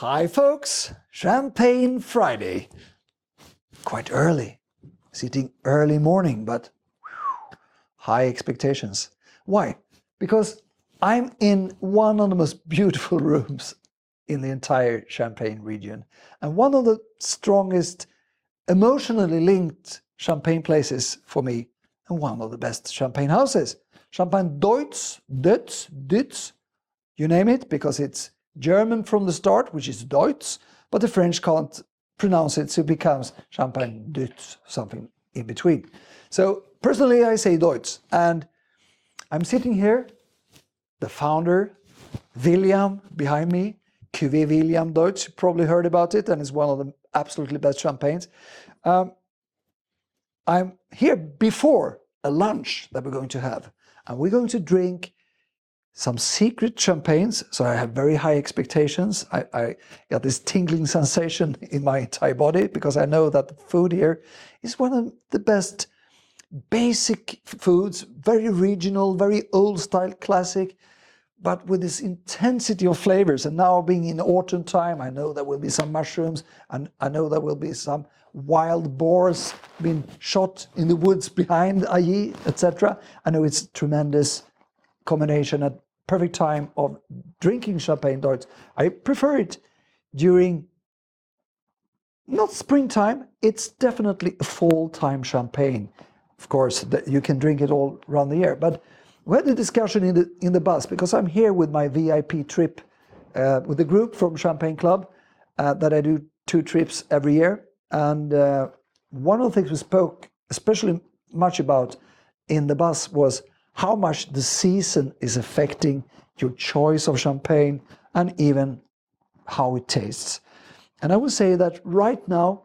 Hi folks, Champagne Friday. Quite early, sitting early morning, but high expectations. Why? Because I'm in one of the most beautiful rooms in the entire Champagne region and one of the strongest emotionally linked Champagne places for me and one of the best Champagne houses. Champagne Deutz, you name it, because it's German from the start, which is Deutz, but the French can't pronounce it, so it becomes Champagne Deutz, something in between. So personally, I say Deutz, and I'm sitting here, the founder, William, behind me, Cuvée William Deutz, you probably heard about it, and it's one of the absolutely best champagnes. I'm here before a lunch that we're going to have, and we're going to drink some secret champagnes, so I have very high expectations. I got this tingling sensation in my entire body because I know that the food here is one of the best basic foods, very regional, very old style classic, but with this intensity of flavors. And now being in autumn time, I know there will be some mushrooms, and I know there will be some wild boars being shot in the woods behind Ailly, etc. I know it's a tremendous combination at perfect time of drinking Champagne Deutz. I prefer it during, not springtime, it's definitely a fall-time champagne. Of course, you can drink it all around the year. But we had a discussion in the bus, because I'm here with my VIP trip with a group from Champagne Club that I do 2 trips every year. And one of the things we spoke especially much about in the bus was how much the season is affecting your choice of champagne and even how it tastes. And I would say that right now,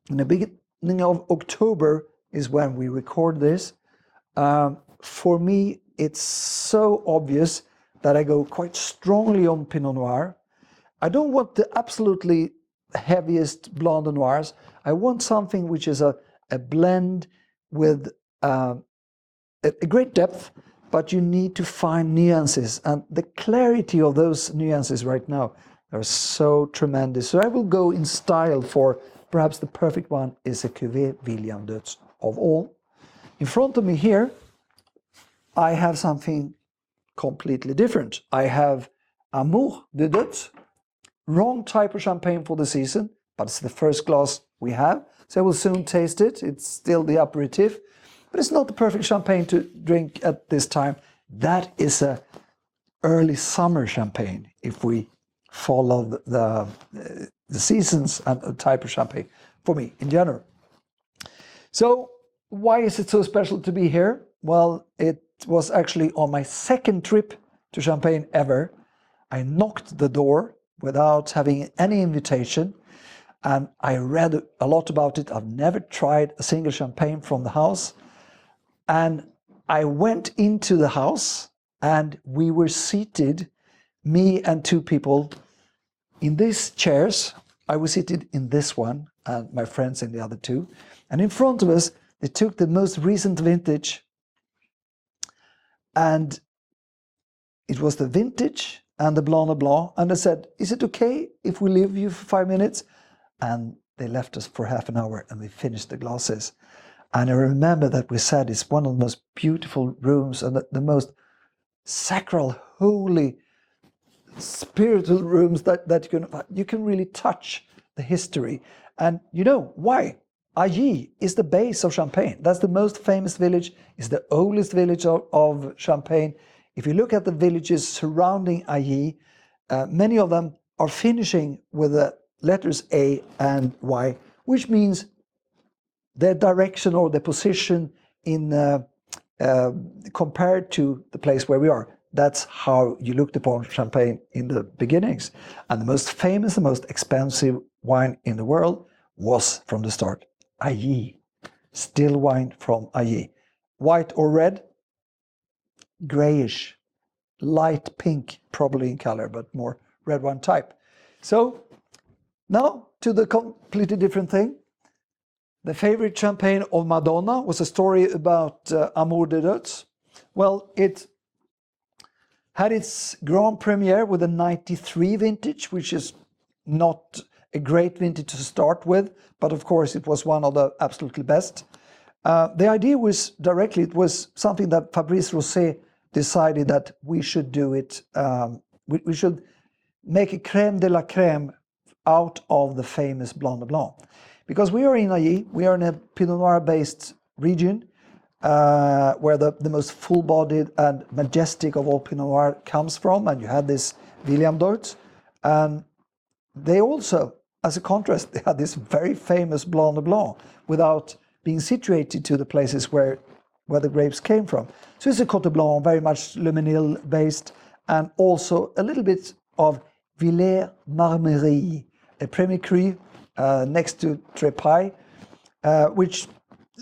in the beginning of October is when we record this. For me, it's so obvious that I go quite strongly on Pinot Noir. I don't want the absolutely heaviest Blanc de Noirs. I want something which is a blend with a great depth, but you need to find nuances, and the clarity of those nuances right now are so tremendous. So I will go in style for perhaps the perfect one is a Cuvée William Deutz of all. In front of me here, I have something completely different. I have Amour de Deutz, wrong type of champagne for the season, but it's the first glass we have, so I will soon taste it. It's still the aperitif. But it's not the perfect champagne to drink at this time. That is a early summer champagne, if we follow the seasons and the type of champagne, for me, in general. So why is it so special to be here? Well, it was actually on my second trip to Champagne ever. I knocked the door without having any invitation, and I read a lot about it. I've never tried a single champagne from the house. And I went into the house, and we were seated, me and 2 people, in these chairs. I was seated in this one, and my friends in the other 2. And in front of us, they took the most recent vintage, and it was the vintage and the Blanc de Blanc. And I said, is it okay if we leave you for 5 minutes? And they left us for half an hour, and we finished the glasses. And I remember that we said it's one of the most beautiful rooms and the most sacral, holy, spiritual rooms that you can really touch the history. And you know why? Ailly is the base of Champagne. That's the most famous village. It's the oldest village of Champagne. If you look at the villages surrounding Ailly, many of them are finishing with the letters A and Y, which means their direction or their position in compared to the place where we are. That's how you looked upon Champagne in the beginnings. And the most famous, the most expensive wine in the world was from the start Ailly. Still wine from Ailly. White or red? Grayish, light pink, probably in color, but more red wine type. So now to the completely different thing. The favorite champagne of Madonna was a story about Amour de Deutz. Well, it had its grand premiere with a 93 vintage, which is not a great vintage to start with, but of course it was one of the absolutely best. The idea was it was something that Fabrice Rosé decided that we should do it. We should make a crème de la crème out of the famous Blanc de Blanc. Because we are in Ailly, we are in a Pinot Noir based region, where the most full-bodied and majestic of all Pinot Noir comes from, and you had this William Deutz. And they also, as a contrast, they had this very famous Blanc de Blanc without being situated to the places where the grapes came from. So it's a Cote Blanc, very much Le Mesnil based, and also a little bit of Villers-Marmerie, a Premier Cru next to Trepaille, which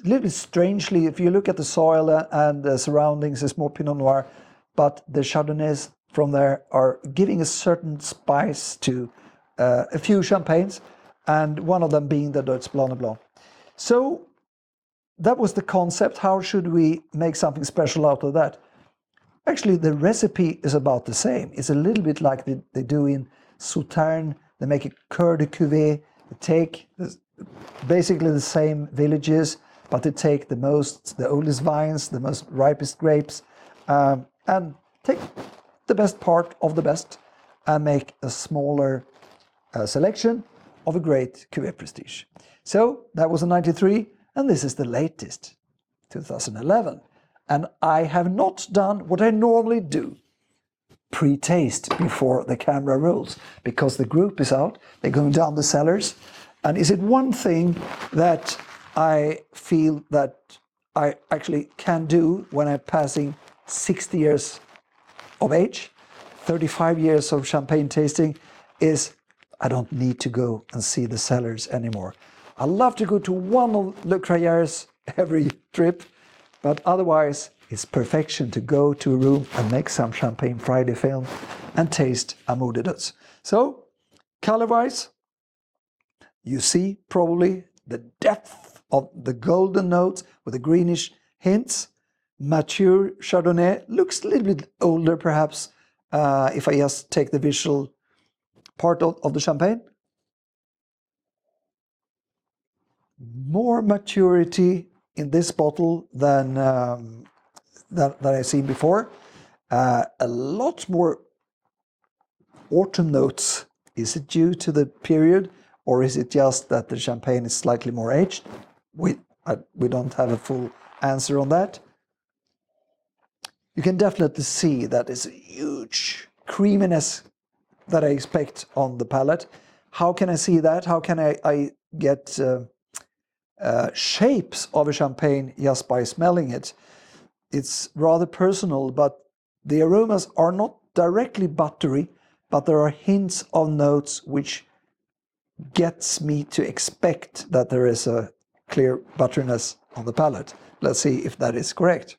a little bit strangely, if you look at the soil and the surroundings, it's more Pinot Noir, but the Chardonnays from there are giving a certain spice to a few champagnes, and one of them being the Deutz Blanc de Blanc. So that was the concept. How should we make something special out of that? Actually, the recipe is about the same. It's a little bit like they do in Sauternes. They make a cœur de cuvée. They take basically the same villages, but they take the oldest vines, the most ripest grapes, and take the best part of the best and make a smaller selection of a great cuvée prestige. So that was in '93, and this is the latest, 2011. And I have not done what I normally do, pre-taste before the camera rolls, because the group is out, they're going down the cellars. And is it one thing that I feel that I actually can do when I'm passing 60 years of age, 35 years of champagne tasting, is I don't need to go and see the cellars anymore. I love to go to one of Le Crayères every trip, but otherwise it's perfection to go to a room and make some Champagne Friday film and taste Amour de Deutz. So, color-wise, you see probably the depth of the golden notes with the greenish hints. Mature Chardonnay looks a little bit older perhaps, if I just take the visual part of the champagne. More maturity in this bottle than I've seen before. A lot more autumn notes. Is it due to the period, or is it just that the champagne is slightly more aged? We don't have a full answer on that. You can definitely see that it's a huge creaminess that I expect on the palate. How can I see that? How can I get shapes of a champagne just by smelling it? It's rather personal, but the aromas are not directly buttery, but there are hints of notes which gets me to expect that there is a clear butteriness on the palate. Let's see if that is correct.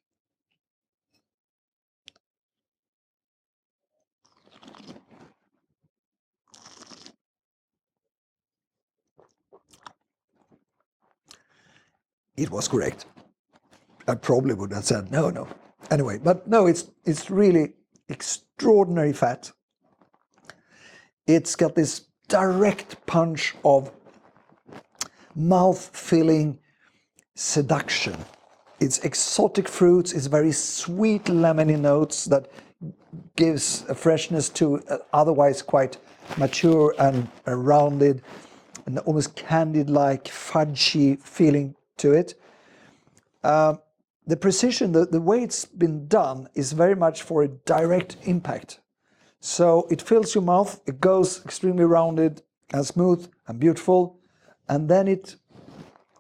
It was correct. I probably would have said no. Anyway, but no, it's really extraordinary fat. It's got this direct punch of mouth-filling seduction. It's exotic fruits, it's very sweet lemony notes that gives a freshness to otherwise quite mature and rounded and almost candied-like fudgy feeling to it. The precision, the way it's been done is very much for a direct impact. So it fills your mouth, it goes extremely rounded and smooth and beautiful, and then it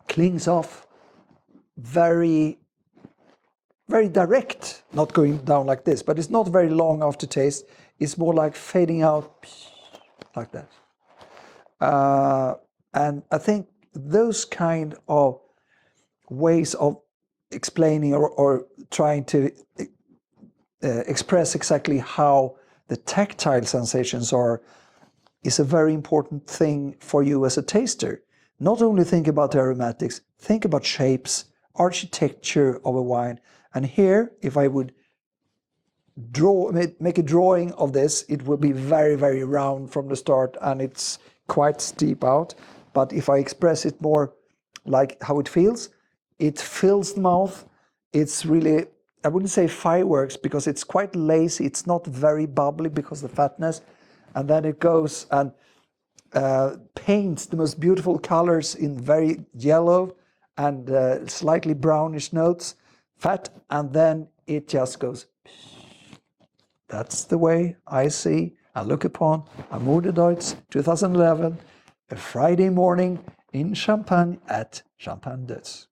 clings off very, very direct, not going down like this, but it's not very long aftertaste. It's more like fading out like that. And I think those kind of ways of explaining or trying to express exactly how the tactile sensations are is a very important thing for you as a taster. Not only think about the aromatics, think about shapes, architecture of a wine. And here, if I would make a drawing of this, it would be very, very round from the start, and it's quite steep out. But if I express it more like how it feels, it fills the mouth. It's really, I wouldn't say fireworks because it's quite lacy. It's not very bubbly because of the fatness. And then it goes and paints the most beautiful colors in very yellow and slightly brownish notes, fat, and then it just goes. That's the way I see and look upon Amour de Deutz 2011, a Friday morning in Champagne at Champagne Deutz.